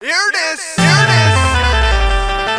Here it is. Here it is.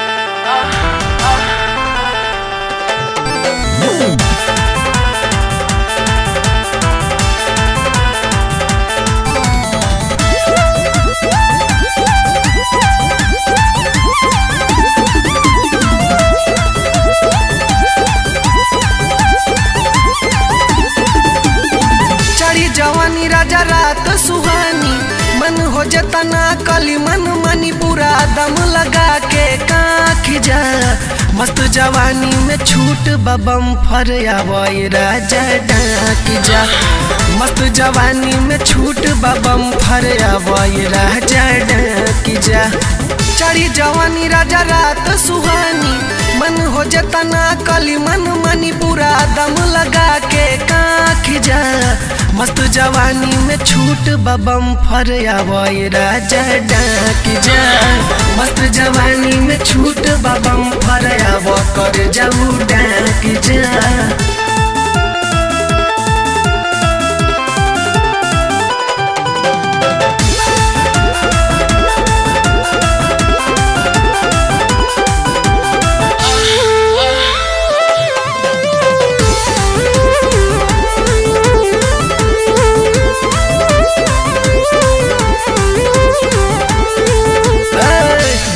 चढ़ी जवानी राजा रात सुहानी मन हो जतना कली मन मनी पूरा दम लगा के काख जा मस्त जवानी में छूट बबम फर आवै राजा डाक जा मस्त जवानी में छूट बबम फर आवै राजा डाक जा चढ़ी जवानी राजा रात सुहानी मन हो जतना कली मन मनी पूरा दम लगा के काख जा मस्त जवानी में छूट बबम फर आवै राजा डाक जा मस्त जवानी में छूट बबम फर आवै कर जाऊ डाक जा।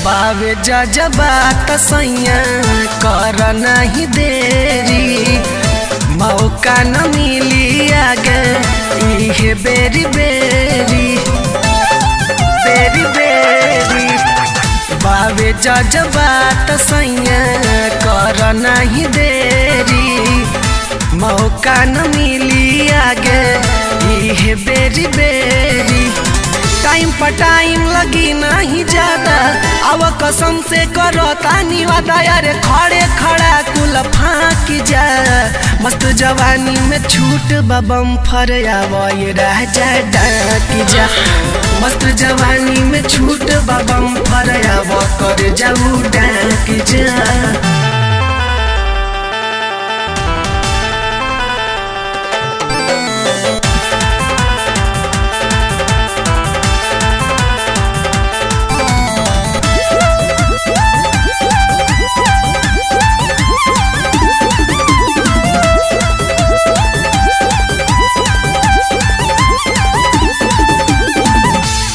बावे जजबात सैया कर नहीं देरी मौका न मिली आगे इहे बेरी बेरी बेरी बेरी बावे जजबात सैया कर नहीं देरी मौका न मिली आगे इहे बेरी बेरी टाइम पर टाइम लगी नहीं ज्यादा अब कसम से करो तानी वादा यारे खड़े खड़ा कुल फाँक जा मस्त जवानी में छूट बबम फर आवै राजा डाक जा मस्त जवानी में छूट बबम फर आवै कर जाऊ डाक जा।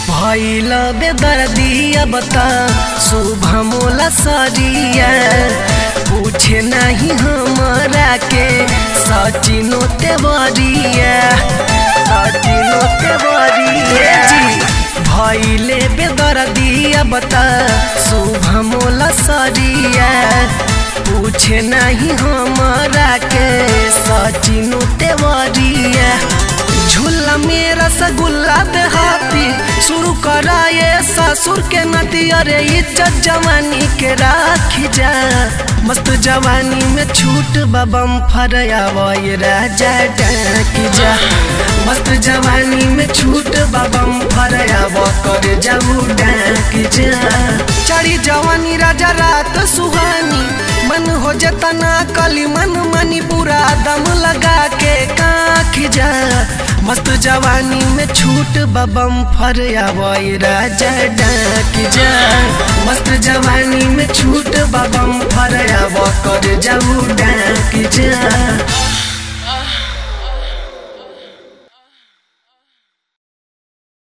भइल बेदर्दी अब त शुभ मोला सरिया पूछे नहीं हमरा के सचिनो तेवरिया सचिनो तेवरिया जी भइले बेदर्दी अब त शुभ मोला सरिया पूछे नहीं हमरा के सचिनो तेवरिया झूला में रसगुल्ला देहाती शुरू कराए ससुर के नती अरे इज्जत जवानी के राखी जा मस्त जवानी में छूट बबम फर आवै राजा डाक जा मस्त जवानी में छूट बबम फर आवै कर जाऊ डाक जा चढ़ी जवानी राजा रात सुहानी मन हो जतना कली मन मनी पूरा दम लगा के काख जा मस्त जवानी में छूट बबम फर आवै राजा डाक जा मस्त जवानी में छूट बबम फर आवै कर जाऊ डाक जा।